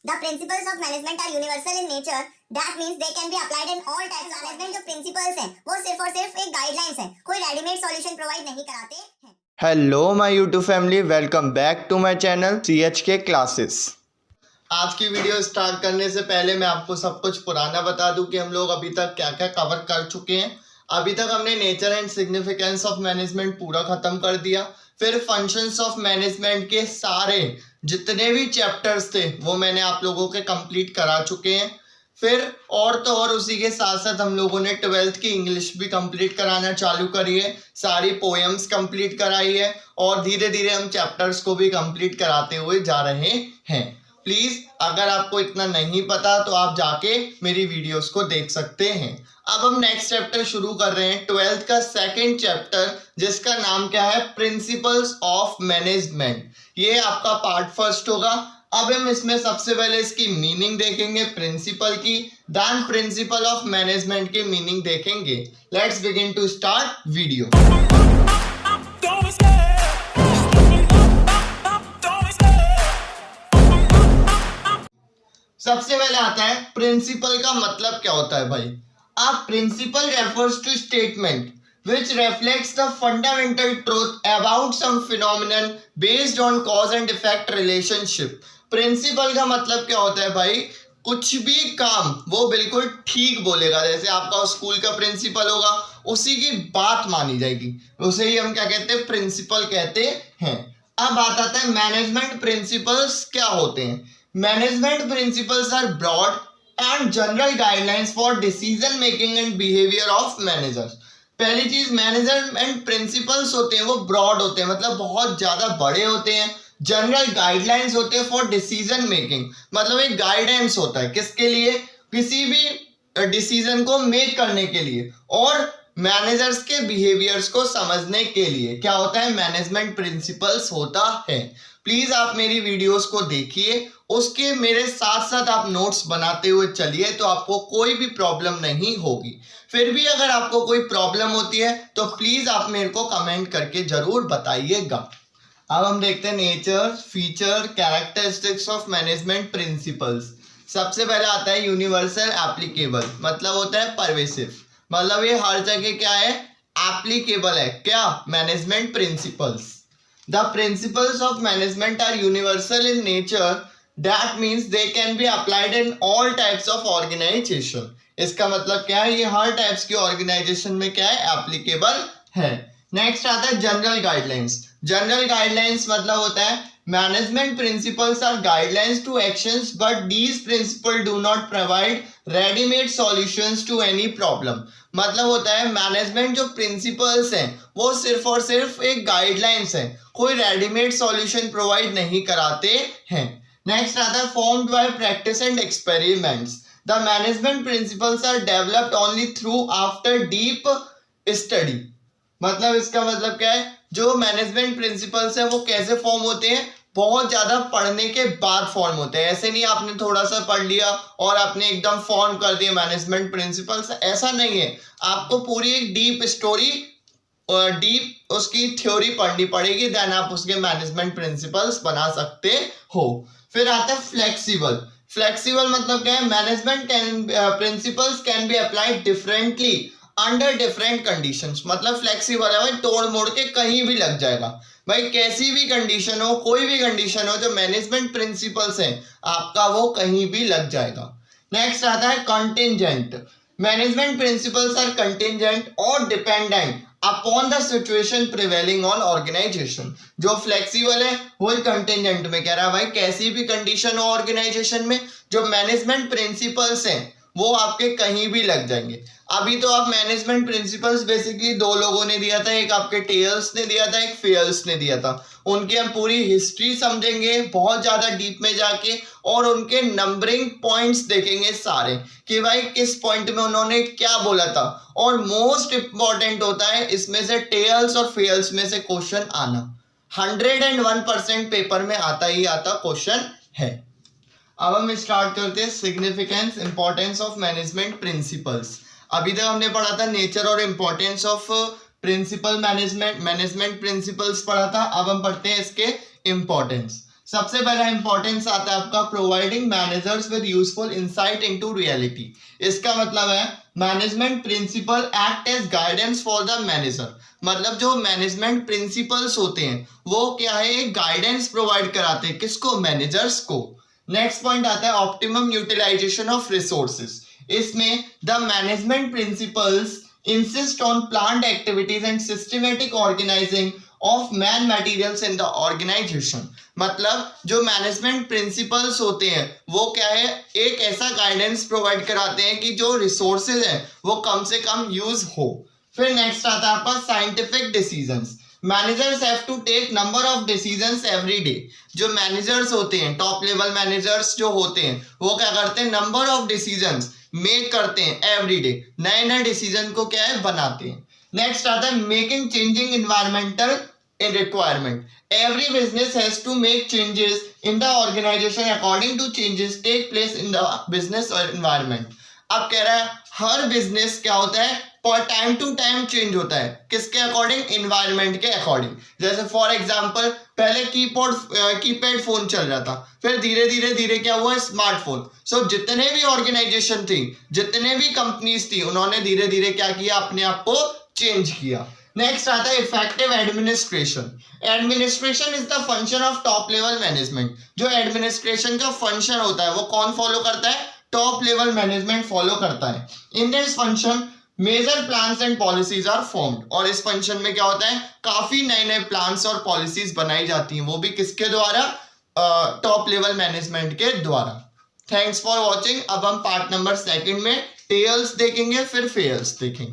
The principles of management are universal in nature. That means they can be applied in all types of management. जो principles हैं वो सिर्फ और सिर्फ एक गाइडलाइंस है, कोई रेडीमेड सॉल्यूशन प्रोवाइड नहीं कराते हैं। Hello my YouTube family, welcome back to my channel CHK classes. आज की वीडियो स्टार्ट करने से पहले मैं आपको सब कुछ पुराना बता दूं कि हम लोग अभी तक क्या क्या कवर कर चुके हैं। अभी तक हमने nature and significance of management पूरा खत्म कर दिया। फिर फंक्शंस ऑफ मैनेजमेंट के सारे जितने भी चैप्टर्स थे वो मैंने आप लोगों के कंप्लीट करा चुके हैं। फिर और उसी के साथ साथ हम लोगों ने 12th की इंग्लिश भी कंप्लीट कराना चालू करी है, सारी पोएम्स कंप्लीट कराई है और धीरे धीरे हम चैप्टर्स को भी कंप्लीट कराते हुए जा रहे हैं। प्लीज अगर आपको इतना नहीं पता तो आप जाके मेरी वीडियोस को देख सकते हैं। अब हम नेक्स्ट चैप्टर शुरू कर रहे हैं, 12th का सेकंड चैप्टर, जिसका नाम क्या है, प्रिंसिपल्स ऑफ मैनेजमेंट। ये आपका पार्ट फर्स्ट होगा। अब हम इसमें सबसे पहले इसकी मीनिंग देखेंगे प्रिंसिपल की, देन प्रिंसिपल ऑफ मैनेजमेंट की मीनिंग देखेंगे। Let's begin to start video. सबसे पहले आता है प्रिंसिपल का मतलब क्या होता है भाई। आप principle refers to statement which reflects the fundamental truth about some phenomenon based on cause and effect relationship। Principle का मतलब क्या होता है भाई, कुछ भी काम वो बिल्कुल ठीक बोलेगा। जैसे आपका स्कूल का प्रिंसिपल होगा, उसी की बात मानी जाएगी, उसे ही हम क्या कहते हैं, प्रिंसिपल कहते हैं। अब बात आता है मैनेजमेंट प्रिंसिपल्स क्या होते हैं। Management principles are broad and general guidelines for decision making and behaviour of managers. पहली चीज, मैनेजमेंट प्रिंसिपल्स होते हैं वो ब्रॉड होते हैं, मतलब बहुत ज्यादा बड़े होते हैं। जनरल गाइडलाइंस होते हैं फॉर डिसीजन मेकिंग, मतलब एक गाइडेंस होता है किसके लिए, किसी भी डिसीजन को मेक करने के लिए और मैनेजर्स के बिहेवियर्स को समझने के लिए क्या होता है, मैनेजमेंट प्रिंसिपल्स होता है। प्लीज आप मेरी वीडियोस को देखिए, उसके मेरे साथ साथ आप नोट्स बनाते हुए चलिए, तो आपको कोई भी प्रॉब्लम नहीं होगी। फिर भी अगर आपको कोई प्रॉब्लम होती है तो प्लीज आप मेरे को कमेंट करके जरूर बताइएगा। अब हम देखते हैं nature, feature, characteristics of management principles. सबसे पहले आता है यूनिवर्सल एप्लीकेबल, मतलब होता है परवेसिव, मतलब ये हर जगह क्या है, एप्लीकेबल है। क्या, management principles. The principles of management are universal in nature. That means they can be applied in all types of organization. इसका मतलब क्या है, ये हर टाइप्स की ऑर्गेनाइजेशन में क्या है, एप्लीकेबल है। नेक्स्ट आता है जनरल गाइडलाइंस। जनरल गाइडलाइंस मतलब होता है management principles are guidelines to actions but these principle do not provide readymade solutions to any problem. मतलब होता है मैनेजमेंट जो प्रिंसिपल्स हैं वो सिर्फ और सिर्फ एक गाइडलाइंस है, कोई रेडीमेड सॉल्यूशन प्रोवाइड नहीं कराते हैं। नेक्स्ट आता है formed by practice and experiments. The management principles are developed only through after deep study. मतलब इसका मतलब क्या है, जो मैनेजमेंट प्रिंसिपल्स है वो कैसे फॉर्म होते हैं, बहुत ज्यादा पढ़ने के बाद फॉर्म होते हैं। ऐसे नहीं आपने थोड़ा सा पढ़ लिया और आपने एकदम फॉर्म कर दिया मैनेजमेंट प्रिंसिपल्स, ऐसा नहीं है। आपको पूरी एक डीप स्टोरी और डीप उसकी थ्योरी पढ़नी पड़ेगी, देन आप उसके मैनेजमेंट प्रिंसिपल्स बना सकते हो। फिर आता है फ्लेक्सिबल। फ्लेक्सिबल मतलब क्या है, management principles can be applied differently under different conditions. मतलब फ्लेक्सिबल है भाई, तोड़ मोड़ के कहीं भी लग जाएगा भाई, कैसी भी कंडीशन हो, कोई भी कंडीशन हो, जो मैनेजमेंट प्रिंसिपल्स हैं आपका वो कहीं भी लग जाएगा। नेक्स्ट आता है contingent. Management principles are contingent और dependent upon the situation prevailing on organisation. जो फ्लेक्सिबल है वही कंटिंजेंट में कह रहा है भाई, कैसी भी कंडीशन हो ऑर्गेनाइजेशन में, जो मैनेजमेंट प्रिंसिपल्स हैं वो आपके कहीं भी लग जाएंगे। अभी तो आप मैनेजमेंट प्रिंसिपल्स बेसिकली दो लोगों ने दिया था, एक आपके टेयल्स ने दिया था, एक फेयल्स ने दिया था। उनकी हम पूरी हिस्ट्री समझेंगे बहुत ज्यादा डीप में जाके, और उनके नंबरिंग पॉइंट्स देखेंगे सारे कि भाई किस पॉइंट में उन्होंने क्या बोला था। और मोस्ट इंपॉर्टेंट होता है इसमें से टेयल्स और फेयल्स में से क्वेश्चन आना, 101% पेपर में आता ही आता क्वेश्चन है। अब हम स्टार्ट करते हैं significance, importance of management principles. अभी तक हमने पढ़ा था नेचर और importance of principle management principles पढ़ा था। अब हम पढ़ते हैं इसके इंपॉर्टेंस। सबसे पहला इंपॉर्टेंस आता है आपका providing managers with useful insight into reality. इसका मतलब है management principle act as guidance for the manager. मतलब जो मैनेजमेंट प्रिंसिपल्स होते हैं वो क्या है, एक गाइडेंस प्रोवाइड कराते हैं किसको, मैनेजर्स को। नेक्स्ट पॉइंट आता है ऑप्टिमम यूटिलाइजेशन ऑफ रिसोर्सेज। इसमें the management principles insist on planned activities and systematic organizing of man materials in the organization। मतलब जो मैनेजमेंट प्रिंसिपल्स होते हैं वो क्या है, एक ऐसा गाइडेंस प्रोवाइड कराते हैं कि जो रिसोर्सेज हैं वो कम से कम यूज हो। फिर नेक्स्ट आता है आपका scientific decisions. Managers have to take number of decisions every day. जो मैनेजर्स होते हैं, टॉप लेवल मैनेजर्स जो होते हैं वो क्या करते हैं, नंबर ऑफ डिसीजंस मेक करते हैं एवरी डे, नए नए डिसीजन को क्या है, बनाते हैं। नेक्स्ट आता है making changing environmental requirement. Every business has to make changes in the organization according to changes take place in the business environment. अब कह रहा है हर बिजनेस क्या होता है, पर टाइम टू टाइम चेंज होता है, किसके अकॉर्डिंग, एनवायरनमेंट के अकॉर्डिंग। जैसे फॉर एग्जांपल पहले कीपैड फोन चल रहा था, फिर धीरे धीरे क्या हुआ, स्मार्टफोन। सो जितने भी ऑर्गेनाइजेशन थी, जितने भी कंपनीज थी, उन्होंने धीरे धीरे क्या किया, अपने आप को चेंज किया। नेक्स्ट आता है effective administration. Administration is the function of top level management. जो एडमिनिस्ट्रेशन का फंक्शन होता है वो कौन फॉलो करता है, टॉप लेवल मैनेजमेंट फॉलो करता है। In this function major plans and policies are formed. और इस फंक्शन में क्या होता है, काफी नए नए प्लान्स और पॉलिसीज बनाई जाती हैं, वो भी किसके द्वारा, टॉप लेवल मैनेजमेंट के द्वारा। Thanks for watching. अब हम पार्ट नंबर 2 में टेल्स देखेंगे, फिर फेयर्स देखेंगे।